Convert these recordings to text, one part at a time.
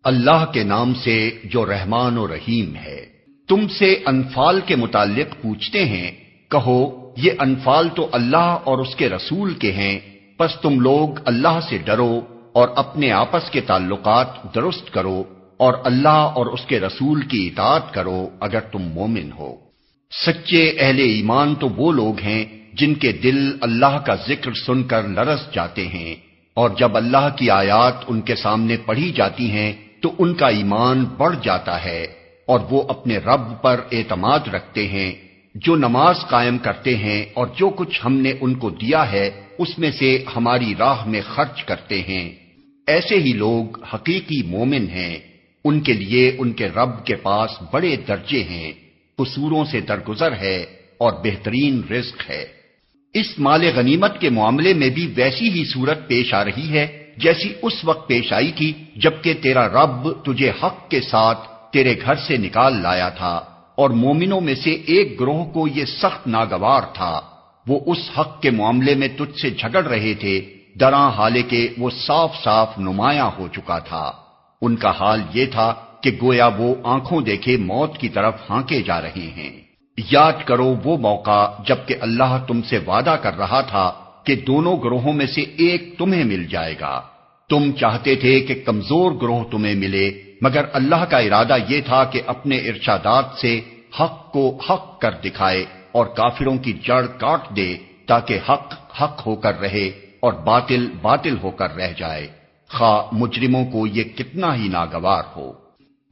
اللہ کے نام سے جو رحمان و رحیم ہے۔ تم سے انفال کے متعلق پوچھتے ہیں، کہو یہ انفال تو اللہ اور اس کے رسول کے ہیں، پس تم لوگ اللہ سے ڈرو اور اپنے آپس کے تعلقات درست کرو اور اللہ اور اس کے رسول کی اطاعت کرو اگر تم مومن ہو۔ سچے اہل ایمان تو وہ لوگ ہیں جن کے دل اللہ کا ذکر سن کر لرز جاتے ہیں، اور جب اللہ کی آیات ان کے سامنے پڑھی جاتی ہیں تو ان کا ایمان بڑھ جاتا ہے، اور وہ اپنے رب پر اعتماد رکھتے ہیں، جو نماز قائم کرتے ہیں اور جو کچھ ہم نے ان کو دیا ہے اس میں سے ہماری راہ میں خرچ کرتے ہیں۔ ایسے ہی لوگ حقیقی مومن ہیں، ان کے لیے ان کے رب کے پاس بڑے درجے ہیں، قصوروں سے درگزر ہے اور بہترین رزق ہے۔ اس مال غنیمت کے معاملے میں بھی ویسی ہی صورت پیش آ رہی ہے جیسی اس وقت پیش آئی تھی جبکہ تیرا رب تجھے حق کے ساتھ تیرے گھر سے نکال لایا تھا، اور مومنوں میں سے ایک گروہ کو یہ سخت ناگوار تھا، وہ اس حق کے معاملے میں تجھ سے جھگڑ رہے تھے، دراں حالے کہ وہ صاف صاف نمایاں ہو چکا تھا۔ ان کا حال یہ تھا کہ گویا وہ آنکھوں دیکھے موت کی طرف ہانکے جا رہے ہیں۔ یاد کرو وہ موقع جبکہ اللہ تم سے وعدہ کر رہا تھا کہ دونوں گروہوں میں سے ایک تمہیں مل جائے گا۔ تم چاہتے تھے کہ کمزور گروہ تمہیں ملے، مگر اللہ کا ارادہ یہ تھا کہ اپنے ارشادات سے حق کو حق کر دکھائے اور کافروں کی جڑ کاٹ دے تاکہ حق حق ہو کر رہے اور باطل باطل ہو کر رہ جائے، خواہ مجرموں کو یہ کتنا ہی ناگوار ہو۔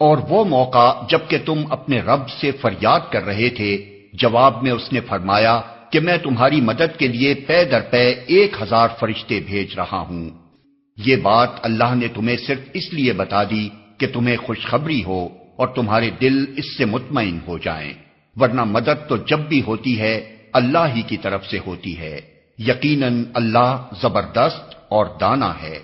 اور وہ موقع جبکہ تم اپنے رب سے فریاد کر رہے تھے، جواب میں اس نے فرمایا کہ میں تمہاری مدد کے لیے پے در پے 1000 فرشتے بھیج رہا ہوں۔ یہ بات اللہ نے تمہیں صرف اس لیے بتا دی کہ تمہیں خوشخبری ہو اور تمہارے دل اس سے مطمئن ہو جائیں، ورنہ مدد تو جب بھی ہوتی ہے اللہ ہی کی طرف سے ہوتی ہے، یقیناً اللہ زبردست اور دانا ہے۔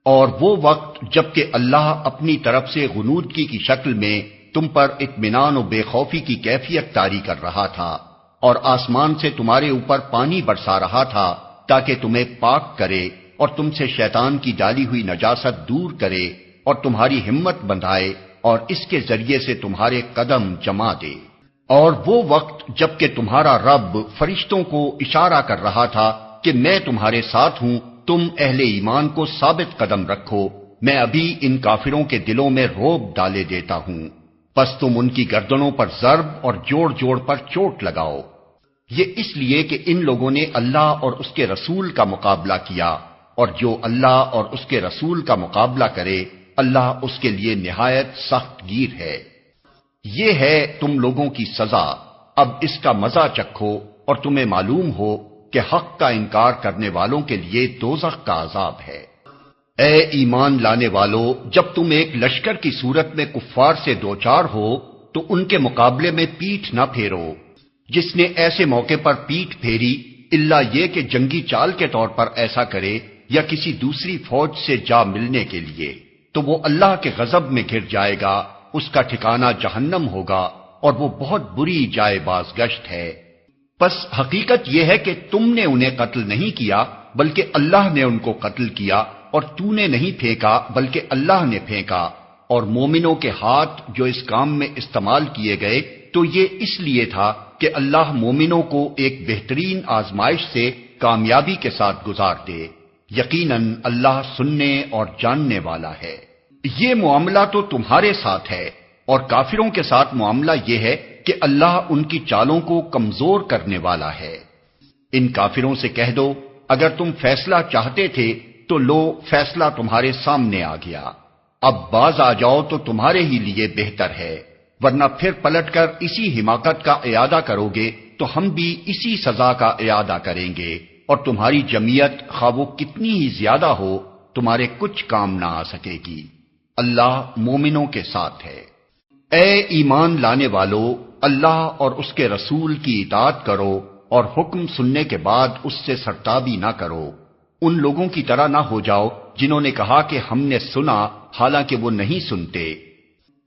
اور وہ وقت جبکہ اللہ اپنی طرف سے غنودگی کی شکل میں تم پر اطمینان و بے خوفی کی کیفیت طاری کر رہا تھا، اور آسمان سے تمہارے اوپر پانی برسا رہا تھا تاکہ تمہیں پاک کرے اور تم سے شیطان کی ڈالی ہوئی نجاست دور کرے اور تمہاری ہمت بندھائے اور اس کے ذریعے سے تمہارے قدم جما دے۔ اور وہ وقت جبکہ تمہارا رب فرشتوں کو اشارہ کر رہا تھا کہ میں تمہارے ساتھ ہوں، تم اہل ایمان کو ثابت قدم رکھو، میں ابھی ان کافروں کے دلوں میں رعب ڈالے دیتا ہوں، پس تم ان کی گردنوں پر ضرب اور جوڑ جوڑ پر چوٹ لگاؤ۔ یہ اس لیے کہ ان لوگوں نے اللہ اور اس کے رسول کا مقابلہ کیا، اور جو اللہ اور اس کے رسول کا مقابلہ کرے اللہ اس کے لیے نہایت سخت گیر ہے۔ یہ ہے تم لوگوں کی سزا، اب اس کا مزہ چکھو اور تمہیں معلوم ہو کہ حق کا انکار کرنے والوں کے لیے دوزخ کا عذاب ہے۔ اے ایمان لانے والو، جب تم ایک لشکر کی صورت میں کفار سے دوچار ہو تو ان کے مقابلے میں پیٹھ نہ پھیرو۔ جس نے ایسے موقع پر پیٹھ پھیری الا یہ کہ جنگی چال کے طور پر ایسا کرے یا کسی دوسری فوج سے جا ملنے کے لیے، تو وہ اللہ کے غضب میں گر جائے گا، اس کا ٹھکانہ جہنم ہوگا اور وہ بہت بری جائے بازگشت ہے۔ پس حقیقت یہ ہے کہ تم نے انہیں قتل نہیں کیا بلکہ اللہ نے ان کو قتل کیا، اور تو نے نہیں پھینکا بلکہ اللہ نے پھینکا، اور مومنوں کے ہاتھ جو اس کام میں استعمال کیے گئے تو یہ اس لیے تھا کہ اللہ مومنوں کو ایک بہترین آزمائش سے کامیابی کے ساتھ گزار دے، یقیناً اللہ سننے اور جاننے والا ہے۔ یہ معاملہ تو تمہارے ساتھ ہے، اور کافروں کے ساتھ معاملہ یہ ہے کہ اللہ ان کی چالوں کو کمزور کرنے والا ہے۔ ان کافروں سے کہہ دو اگر تم فیصلہ چاہتے تھے تو لو فیصلہ تمہارے سامنے آ گیا، اب باز آ جاؤ تو تمہارے ہی لیے بہتر ہے، ورنہ پھر پلٹ کر اسی حماقت کا اعادہ کرو گے تو ہم بھی اسی سزا کا اعادہ کریں گے، اور تمہاری جمعیت خواہ وہ کتنی ہی زیادہ ہو تمہارے کچھ کام نہ آ سکے گی۔ اللہ مومنوں کے ساتھ ہے۔ اے ایمان لانے والو، اللہ اور اس کے رسول کی اطاعت کرو اور حکم سننے کے بعد اس سے سرتابی نہ کرو۔ ان لوگوں کی طرح نہ ہو جاؤ جنہوں نے کہا کہ ہم نے سنا حالانکہ وہ نہیں سنتے۔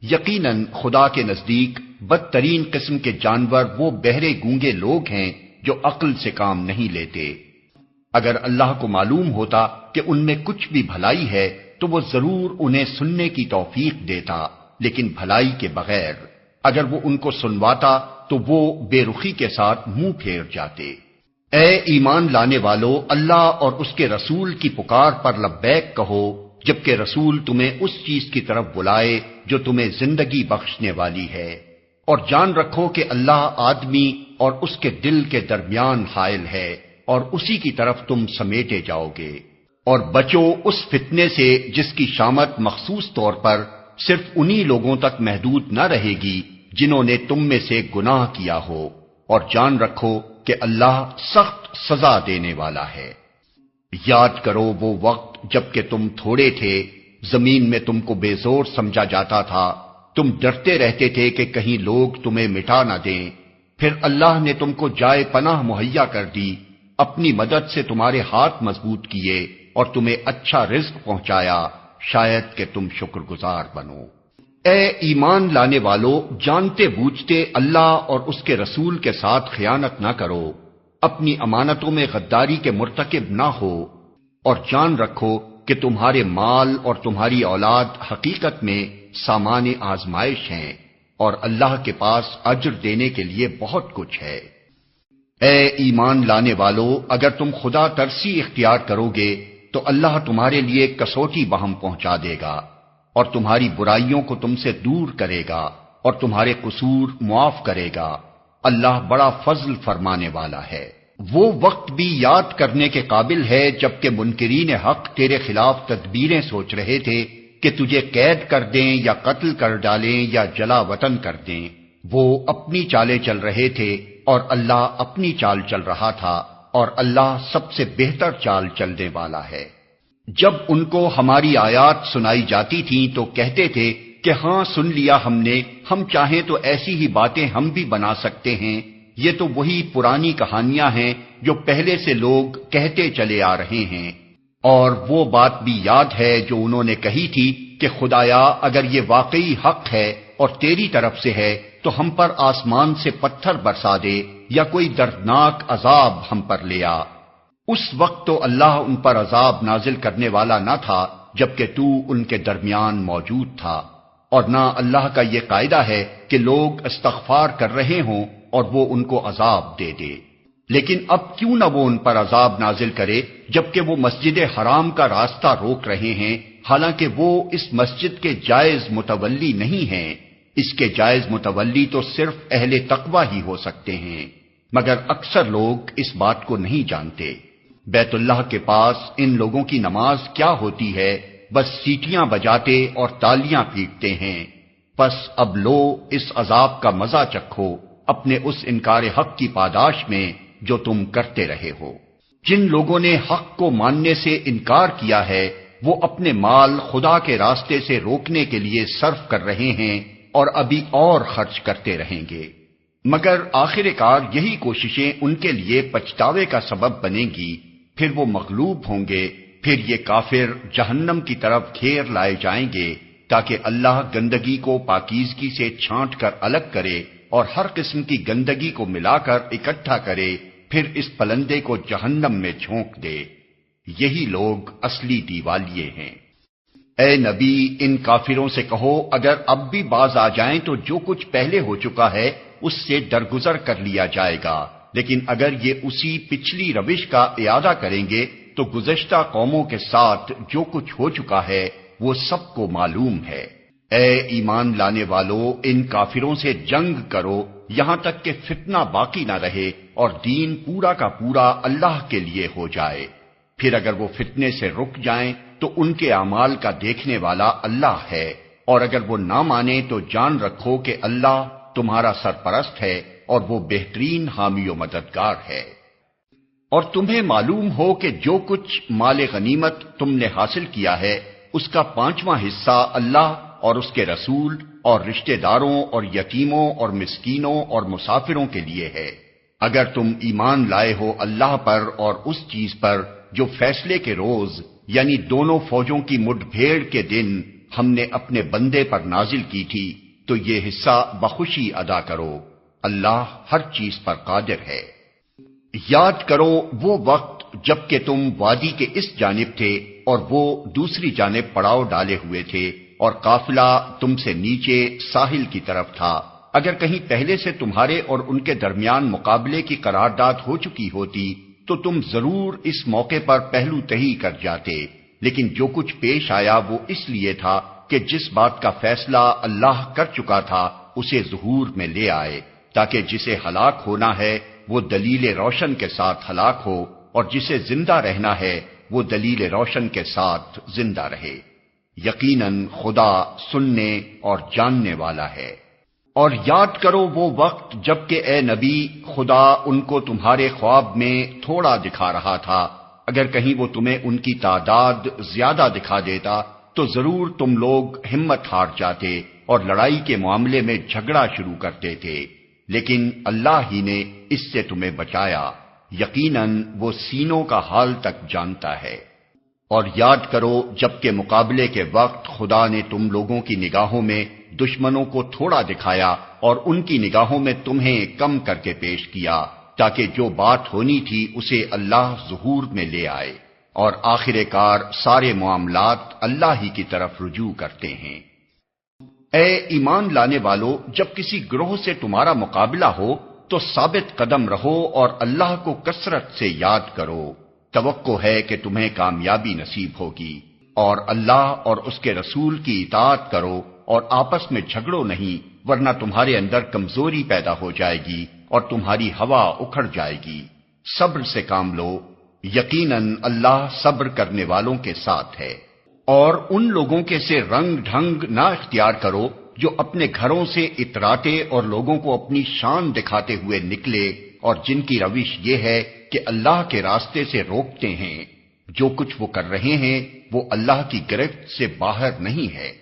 یقیناً خدا کے نزدیک بدترین قسم کے جانور وہ بہرے گونگے لوگ ہیں جو عقل سے کام نہیں لیتے۔ اگر اللہ کو معلوم ہوتا کہ ان میں کچھ بھی بھلائی ہے تو وہ ضرور انہیں سننے کی توفیق دیتا، لیکن بھلائی کے بغیر۔ اگر وہ ان کو سنواتا تو وہ بے رخی کے ساتھ منہ پھیر جاتے۔ اے ایمان لانے والو، اللہ اور اس کے رسول کی پکار پر لبیک کہو، جبکہ رسول تمہیں اس چیز کی طرف بلائے جو تمہیں زندگی بخشنے والی ہے، اور جان رکھو کہ اللہ آدمی اور اس کے دل کے درمیان حائل ہے، اور اسی کی طرف تم سمیٹے جاؤ گے۔ اور بچو اس فتنے سے جس کی شامت مخصوص طور پر صرف انہی لوگوں تک محدود نہ رہے گی جنہوں نے تم میں سے گناہ کیا ہو، اور جان رکھو کہ اللہ سخت سزا دینے والا ہے۔ یاد کرو وہ وقت جب کہ تم تھوڑے تھے، زمین میں تم کو بے زور سمجھا جاتا تھا، تم ڈرتے رہتے تھے کہ کہیں لوگ تمہیں مٹا نہ دیں، پھر اللہ نے تم کو جائے پناہ مہیا کر دی، اپنی مدد سے تمہارے ہاتھ مضبوط کیے اور تمہیں اچھا رزق پہنچایا، شاید کہ تم شکر گزار بنو۔ اے ایمان لانے والو، جانتے بوجھتے اللہ اور اس کے رسول کے ساتھ خیانت نہ کرو، اپنی امانتوں میں غداری کے مرتکب نہ ہو، اور جان رکھو کہ تمہارے مال اور تمہاری اولاد حقیقت میں سامان آزمائش ہیں، اور اللہ کے پاس اجر دینے کے لیے بہت کچھ ہے۔ اے ایمان لانے والو، اگر تم خدا ترسی اختیار کرو گے تو اللہ تمہارے لیے کسوٹی بہم پہنچا دے گا، اور تمہاری برائیوں کو تم سے دور کرے گا، اور تمہارے قصور معاف کرے گا۔ اللہ بڑا فضل فرمانے والا ہے۔ وہ وقت بھی یاد کرنے کے قابل ہے جب کہ منکرین حق تیرے خلاف تدبیریں سوچ رہے تھے کہ تجھے قید کر دیں یا قتل کر ڈالیں یا جلا وطن کر دیں۔ وہ اپنی چالیں چل رہے تھے اور اللہ اپنی چال چل رہا تھا، اور اللہ سب سے بہتر چال چلنے والا ہے۔ جب ان کو ہماری آیات سنائی جاتی تھیں تو کہتے تھے کہ ہاں سن لیا ہم نے، ہم چاہیں تو ایسی ہی باتیں ہم بھی بنا سکتے ہیں، یہ تو وہی پرانی کہانیاں ہیں جو پہلے سے لوگ کہتے چلے آ رہے ہیں۔ اور وہ بات بھی یاد ہے جو انہوں نے کہی تھی کہ خدایا اگر یہ واقعی حق ہے اور تیری طرف سے ہے تو ہم پر آسمان سے پتھر برسا دے یا کوئی دردناک عذاب ہم پر لے آ۔ اس وقت تو اللہ ان پر عذاب نازل کرنے والا نہ تھا جبکہ تو ان کے درمیان موجود تھا، اور نہ اللہ کا یہ قاعدہ ہے کہ لوگ استغفار کر رہے ہوں اور وہ ان کو عذاب دے دے۔ لیکن اب کیوں نہ وہ ان پر عذاب نازل کرے جبکہ وہ مسجد حرام کا راستہ روک رہے ہیں، حالانکہ وہ اس مسجد کے جائز متولی نہیں ہیں۔ اس کے جائز متولی تو صرف اہل تقوی ہی ہو سکتے ہیں، مگر اکثر لوگ اس بات کو نہیں جانتے۔ بیت اللہ کے پاس ان لوگوں کی نماز کیا ہوتی ہے، بس سیٹیاں بجاتے اور تالیاں پیٹتے ہیں۔ پس اب لو اس عذاب کا مزہ چکھو اپنے اس انکار حق کی پاداش میں جو تم کرتے رہے ہو۔ جن لوگوں نے حق کو ماننے سے انکار کیا ہے وہ اپنے مال خدا کے راستے سے روکنے کے لیے صرف کر رہے ہیں اور ابھی اور خرچ کرتے رہیں گے، مگر آخر کار یہی کوششیں ان کے لیے پچھتاوے کا سبب بنیں گی، پھر وہ مغلوب ہوں گے، پھر یہ کافر جہنم کی طرف گھیر لائے جائیں گے تاکہ اللہ گندگی کو پاکیزگی سے چھانٹ کر الگ کرے اور ہر قسم کی گندگی کو ملا کر اکٹھا کرے، پھر اس پلندے کو جہنم میں جھونک دے۔ یہی لوگ اصلی دیوالیے ہیں۔ اے نبی، ان کافروں سے کہو اگر اب بھی باز آ جائیں تو جو کچھ پہلے ہو چکا ہے اس سے درگزر کر لیا جائے گا، لیکن اگر یہ اسی پچھلی روش کا اعادہ کریں گے تو گزشتہ قوموں کے ساتھ جو کچھ ہو چکا ہے وہ سب کو معلوم ہے۔ اے ایمان لانے والو، ان کافروں سے جنگ کرو یہاں تک کہ فتنہ باقی نہ رہے اور دین پورا کا پورا اللہ کے لیے ہو جائے۔ پھر اگر وہ فتنے سے رک جائیں تو ان کے اعمال کا دیکھنے والا اللہ ہے، اور اگر وہ نہ مانے تو جان رکھو کہ اللہ تمہارا سرپرست ہے اور وہ بہترین حامی و مددگار ہے۔ اور تمہیں معلوم ہو کہ جو کچھ مال غنیمت تم نے حاصل کیا ہے اس کا 5واں حصہ اللہ اور اس کے رسول اور رشتہ داروں اور یتیموں اور مسکینوں اور مسافروں کے لیے ہے، اگر تم ایمان لائے ہو اللہ پر اور اس چیز پر جو فیصلے کے روز یعنی دونوں فوجوں کی مٹ بھیڑ کے دن ہم نے اپنے بندے پر نازل کی تھی، تو یہ حصہ بخوشی ادا کرو، اللہ ہر چیز پر قادر ہے۔ یاد کرو وہ وقت جب کہ تم وادی کے اس جانب تھے اور وہ دوسری جانب پڑاؤ ڈالے ہوئے تھے اور قافلہ تم سے نیچے ساحل کی طرف تھا۔ اگر کہیں پہلے سے تمہارے اور ان کے درمیان مقابلے کی قرارداد ہو چکی ہوتی تو تم ضرور اس موقع پر پہلو تہی کر جاتے، لیکن جو کچھ پیش آیا وہ اس لیے تھا کہ جس بات کا فیصلہ اللہ کر چکا تھا اسے ظہور میں لے آئے، تاکہ جسے ہلاک ہونا ہے وہ دلیل روشن کے ساتھ ہلاک ہو، اور جسے زندہ رہنا ہے وہ دلیل روشن کے ساتھ زندہ رہے۔ یقیناً خدا سننے اور جاننے والا ہے۔ اور یاد کرو وہ وقت جب کہ اے نبی خدا ان کو تمہارے خواب میں تھوڑا دکھا رہا تھا، اگر کہیں وہ تمہیں ان کی تعداد زیادہ دکھا دیتا تو ضرور تم لوگ ہمت ہار جاتے اور لڑائی کے معاملے میں جھگڑا شروع کرتے تھے، لیکن اللہ ہی نے اس سے تمہیں بچایا، یقیناً وہ سینوں کا حال تک جانتا ہے۔ اور یاد کرو جب کہ مقابلے کے وقت خدا نے تم لوگوں کی نگاہوں میں دشمنوں کو تھوڑا دکھایا اور ان کی نگاہوں میں تمہیں کم کر کے پیش کیا، تاکہ جو بات ہونی تھی اسے اللہ ظہور میں لے آئے، اور آخر کار سارے معاملات اللہ ہی کی طرف رجوع کرتے ہیں۔ اے ایمان لانے والو، جب کسی گروہ سے تمہارا مقابلہ ہو تو ثابت قدم رہو اور اللہ کو کثرت سے یاد کرو، توقع ہے کہ تمہیں کامیابی نصیب ہوگی، اور اللہ اور اس کے رسول کی اطاعت کرو اور آپس میں جھگڑو نہیں، ورنہ تمہارے اندر کمزوری پیدا ہو جائے گی اور تمہاری ہوا اکھڑ جائے گی۔ صبر سے کام لو، یقیناً اللہ صبر کرنے والوں کے ساتھ ہے۔ اور ان لوگوں کے سے رنگ ڈھنگ نہ اختیار کرو جو اپنے گھروں سے اتراتے اور لوگوں کو اپنی شان دکھاتے ہوئے نکلے، اور جن کی روش یہ ہے کہ اللہ کے راستے سے روکتے ہیں۔ جو کچھ وہ کر رہے ہیں وہ اللہ کی گرفت سے باہر نہیں ہے۔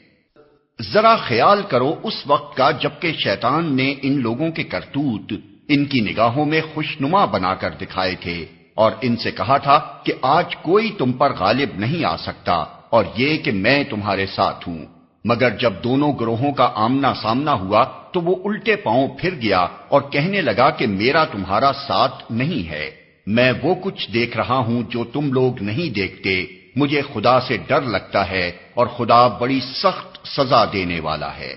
ذرا خیال کرو اس وقت کا جبکہ شیطان نے ان لوگوں کے کرتوت ان کی نگاہوں میں خوشنما بنا کر دکھائے تھے، اور ان سے کہا تھا کہ آج کوئی تم پر غالب نہیں آ سکتا، اور یہ کہ میں تمہارے ساتھ ہوں۔ مگر جب دونوں گروہوں کا آمنا سامنا ہوا تو وہ الٹے پاؤں پھر گیا اور کہنے لگا کہ میرا تمہارا ساتھ نہیں ہے، میں وہ کچھ دیکھ رہا ہوں جو تم لوگ نہیں دیکھتے، مجھے خدا سے ڈر لگتا ہے اور خدا بڑی سخت سزا دینے والا ہے۔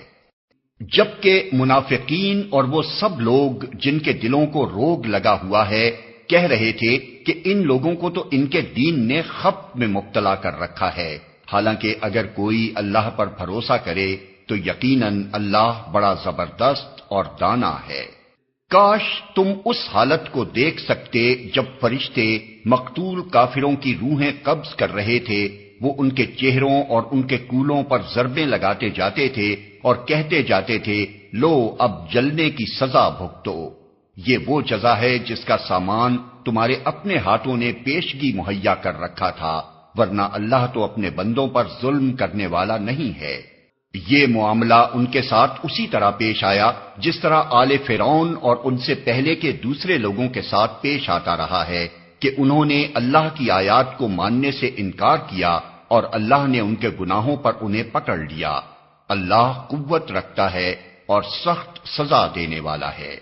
جبکہ منافقین اور وہ سب لوگ جن کے دلوں کو روگ لگا ہوا ہے کہہ رہے تھے کہ ان لوگوں کو تو ان کے دین نے خپ میں مبتلا کر رکھا ہے، حالانکہ اگر کوئی اللہ پر بھروسہ کرے تو یقیناً اللہ بڑا زبردست اور دانا ہے۔ کاش تم اس حالت کو دیکھ سکتے جب فرشتے مقتول کافروں کی روحیں قبض کر رہے تھے، وہ ان کے چہروں اور ان کے کولوں پر ضربیں لگاتے جاتے تھے اور کہتے جاتے تھے لو اب جلنے کی سزا بھگتو، یہ وہ جزا ہے جس کا سامان تمہارے اپنے ہاتھوں نے پیشگی مہیا کر رکھا تھا، ورنہ اللہ تو اپنے بندوں پر ظلم کرنے والا نہیں ہے۔ یہ معاملہ ان کے ساتھ اسی طرح پیش آیا جس طرح آل فرعون اور ان سے پہلے کے دوسرے لوگوں کے ساتھ پیش آتا رہا ہے کہ انہوں نے اللہ کی آیات کو ماننے سے انکار کیا اور اللہ نے ان کے گناہوں پر انہیں پکڑ لیا۔ اللہ قوت رکھتا ہے اور سخت سزا دینے والا ہے۔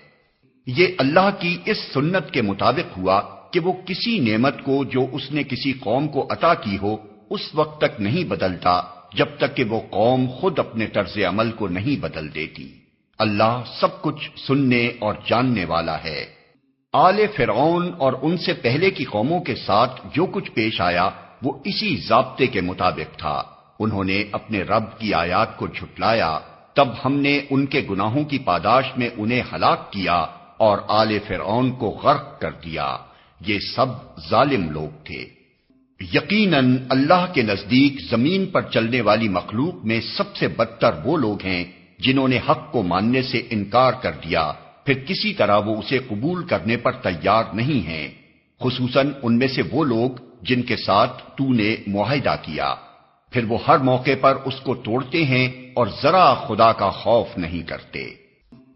یہ اللہ کی اس سنت کے مطابق ہوا کہ وہ کسی نعمت کو جو اس نے کسی قوم کو عطا کی ہو اس وقت تک نہیں بدلتا جب تک کہ وہ قوم خود اپنے طرز عمل کو نہیں بدل دیتی۔ اللہ سب کچھ سننے اور جاننے والا ہے۔ آل فرعون اور ان سے پہلے کی قوموں کے ساتھ جو کچھ پیش آیا وہ اسی ضابطے کے مطابق تھا۔ انہوں نے اپنے رب کی آیات کو جھٹلایا، تب ہم نے ان کے گناہوں کی پاداش میں انہیں ہلاک کیا اور آل فرعون کو غرق کر دیا۔ یہ سب ظالم لوگ تھے۔ یقیناً اللہ کے نزدیک زمین پر چلنے والی مخلوق میں سب سے بدتر وہ لوگ ہیں جنہوں نے حق کو ماننے سے انکار کر دیا، پھر کسی طرح وہ اسے قبول کرنے پر تیار نہیں ہیں، خصوصاً ان میں سے وہ لوگ جن کے ساتھ تو نے معاہدہ کیا، پھر وہ ہر موقع پر اس کو توڑتے ہیں اور ذرا خدا کا خوف نہیں کرتے۔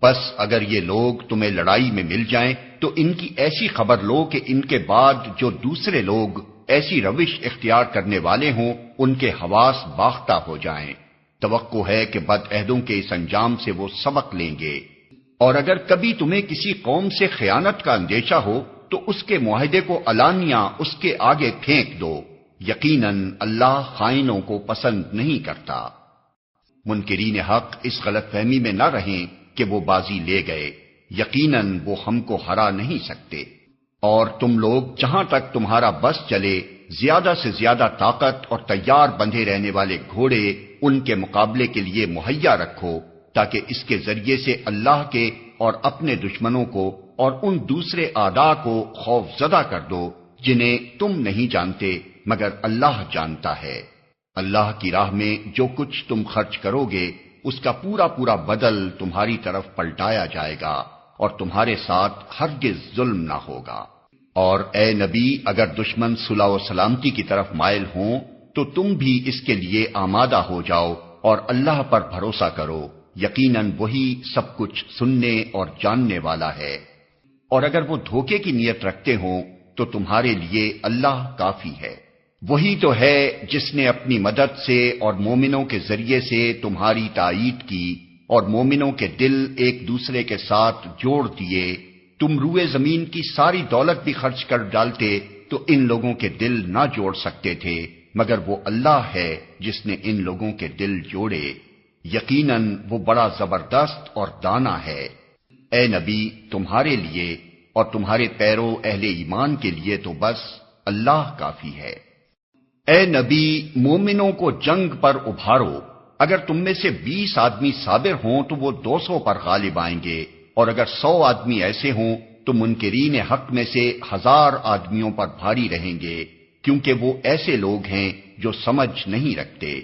بس اگر یہ لوگ تمہیں لڑائی میں مل جائیں تو ان کی ایسی خبر لو کہ ان کے بعد جو دوسرے لوگ ایسی روش اختیار کرنے والے ہوں ان کے حواس باختہ ہو جائیں۔ توقع ہے کہ بدعہدوں کے اس انجام سے وہ سبق لیں گے۔ اور اگر کبھی تمہیں کسی قوم سے خیانت کا اندیشہ ہو تو اس کے معاہدے کو علانیہ اس کے آگے پھینک دو، یقیناً اللہ خائنوں کو پسند نہیں کرتا۔ منکرین حق اس غلط فہمی میں نہ رہیں کہ وہ بازی لے گئے، یقیناً وہ ہم کو ہرا نہیں سکتے۔ اور تم لوگ جہاں تک تمہارا بس چلے زیادہ سے زیادہ طاقت اور تیار بندھے رہنے والے گھوڑے ان کے مقابلے کے لیے مہیا رکھو، تاکہ اس کے ذریعے سے اللہ کے اور اپنے دشمنوں کو اور ان دوسرے اعداء کو خوف زدہ کر دو جنہیں تم نہیں جانتے مگر اللہ جانتا ہے۔ اللہ کی راہ میں جو کچھ تم خرچ کرو گے اس کا پورا پورا بدل تمہاری طرف پلٹایا جائے گا، اور تمہارے ساتھ ہرگز ظلم نہ ہوگا۔ اور اے نبی، اگر دشمن صلح و سلامتی کی طرف مائل ہوں تو تم بھی اس کے لیے آمادہ ہو جاؤ اور اللہ پر بھروسہ کرو، یقیناً وہی سب کچھ سننے اور جاننے والا ہے۔ اور اگر وہ دھوکے کی نیت رکھتے ہوں تو تمہارے لیے اللہ کافی ہے۔ وہی تو ہے جس نے اپنی مدد سے اور مومنوں کے ذریعے سے تمہاری تائید کی، اور مومنوں کے دل ایک دوسرے کے ساتھ جوڑ دیے۔ تم روئے زمین کی ساری دولت بھی خرچ کر ڈالتے تو ان لوگوں کے دل نہ جوڑ سکتے تھے، مگر وہ اللہ ہے جس نے ان لوگوں کے دل جوڑے، یقیناً وہ بڑا زبردست اور دانا ہے۔ اے نبی، تمہارے لیے اور تمہارے پیرو اہل ایمان کے لیے تو بس اللہ کافی ہے۔ اے نبی، مومنوں کو جنگ پر ابھارو، اگر تم میں سے 20 آدمی صابر ہوں تو وہ 200 پر غالب آئیں گے، اور اگر 100 آدمی ایسے ہوں تو منکرین حق میں سے 1000 آدمیوں پر بھاری رہیں گے، کیونکہ وہ ایسے لوگ ہیں جو سمجھ نہیں رکھتے۔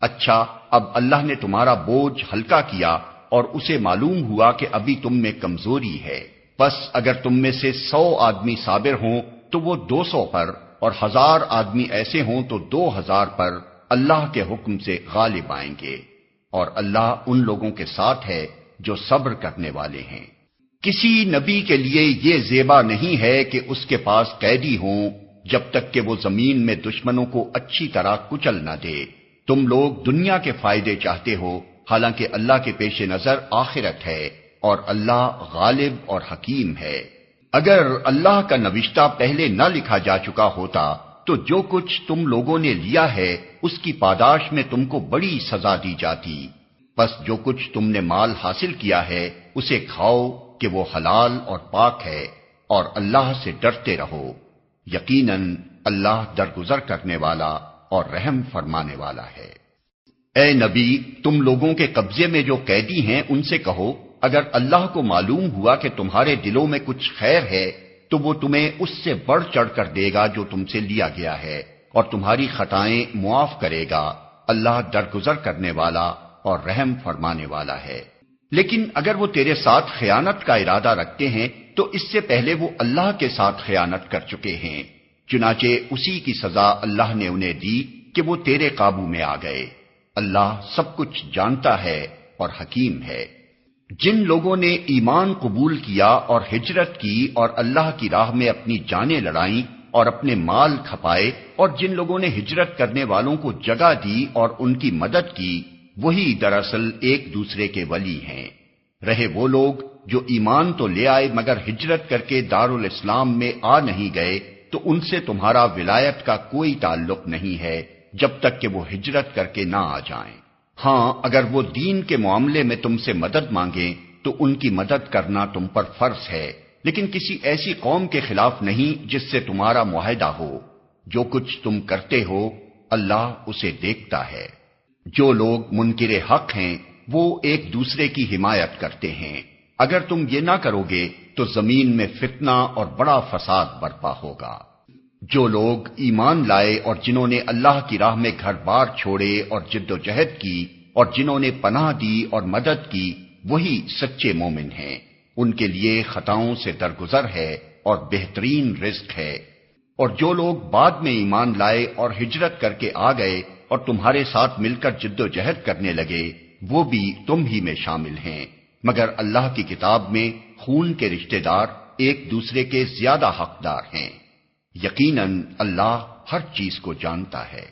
اچھا، اب اللہ نے تمہارا بوجھ ہلکا کیا اور اسے معلوم ہوا کہ ابھی تم میں کمزوری ہے، بس اگر تم میں سے 100 آدمی صابر ہوں تو وہ 200 پر، اور 1000 آدمی ایسے ہوں تو 2000 پر اللہ کے حکم سے غالب آئیں گے، اور اللہ ان لوگوں کے ساتھ ہے جو صبر کرنے والے ہیں۔ کسی نبی کے لیے یہ زیبا نہیں ہے کہ اس کے پاس قیدی ہوں جب تک کہ وہ زمین میں دشمنوں کو اچھی طرح کچل نہ دے۔ تم لوگ دنیا کے فائدے چاہتے ہو، حالانکہ اللہ کے پیش نظر آخرت ہے، اور اللہ غالب اور حکیم ہے۔ اگر اللہ کا نوشتہ پہلے نہ لکھا جا چکا ہوتا تو جو کچھ تم لوگوں نے لیا ہے اس کی پاداش میں تم کو بڑی سزا دی جاتی۔ بس جو کچھ تم نے مال حاصل کیا ہے اسے کھاؤ کہ وہ حلال اور پاک ہے، اور اللہ سے ڈرتے رہو، یقیناً اللہ درگزر کرنے والا اور رحم فرمانے والا ہے۔ اے نبی، تم لوگوں کے قبضے میں جو قیدی ہیں ان سے کہو، اگر اللہ کو معلوم ہوا کہ تمہارے دلوں میں کچھ خیر ہے تو وہ تمہیں اس سے بڑھ چڑھ کر دے گا جو تم سے لیا گیا ہے، اور تمہاری خطائیں معاف کرے گا۔ اللہ درگزر کرنے والا اور رحم فرمانے والا ہے۔ لیکن اگر وہ تیرے ساتھ خیانت کا ارادہ رکھتے ہیں تو اس سے پہلے وہ اللہ کے ساتھ خیانت کر چکے ہیں، چنانچہ اسی کی سزا اللہ نے انہیں دی کہ وہ تیرے قابو میں آ گئے۔ اللہ سب کچھ جانتا ہے اور حکیم ہے۔ جن لوگوں نے ایمان قبول کیا اور ہجرت کی اور اللہ کی راہ میں اپنی جانیں لڑائیں اور اپنے مال کھپائے، اور جن لوگوں نے ہجرت کرنے والوں کو جگہ دی اور ان کی مدد کی، وہی دراصل ایک دوسرے کے ولی ہیں۔ رہے وہ لوگ جو ایمان تو لے آئے مگر ہجرت کر کے دارالاسلام میں آ نہیں گئے، تو ان سے تمہارا ولایت کا کوئی تعلق نہیں ہے جب تک کہ وہ ہجرت کر کے نہ آ جائیں۔ ہاں، اگر وہ دین کے معاملے میں تم سے مدد مانگیں تو ان کی مدد کرنا تم پر فرض ہے، لیکن کسی ایسی قوم کے خلاف نہیں جس سے تمہارا معاہدہ ہو۔ جو کچھ تم کرتے ہو اللہ اسے دیکھتا ہے۔ جو لوگ منکر حق ہیں وہ ایک دوسرے کی حمایت کرتے ہیں۔ اگر تم یہ نہ کرو گے تو زمین میں فتنہ اور بڑا فساد برپا ہوگا۔ جو لوگ ایمان لائے اور جنہوں نے اللہ کی راہ میں گھر بار چھوڑے اور جد و جہد کی اور جنہوں نے پناہ دی اور مدد کی، وہی سچے مومن ہیں۔ ان کے لیے خطاؤں سے درگزر ہے اور بہترین رزق ہے۔ اور جو لوگ بعد میں ایمان لائے اور ہجرت کر کے آ گئے اور تمہارے ساتھ مل کر جد و جہد کرنے لگے، وہ بھی تم ہی میں شامل ہیں، مگر اللہ کی کتاب میں خون کے رشتہ دار ایک دوسرے کے زیادہ حقدار ہیں۔ یقیناً اللہ ہر چیز کو جانتا ہے۔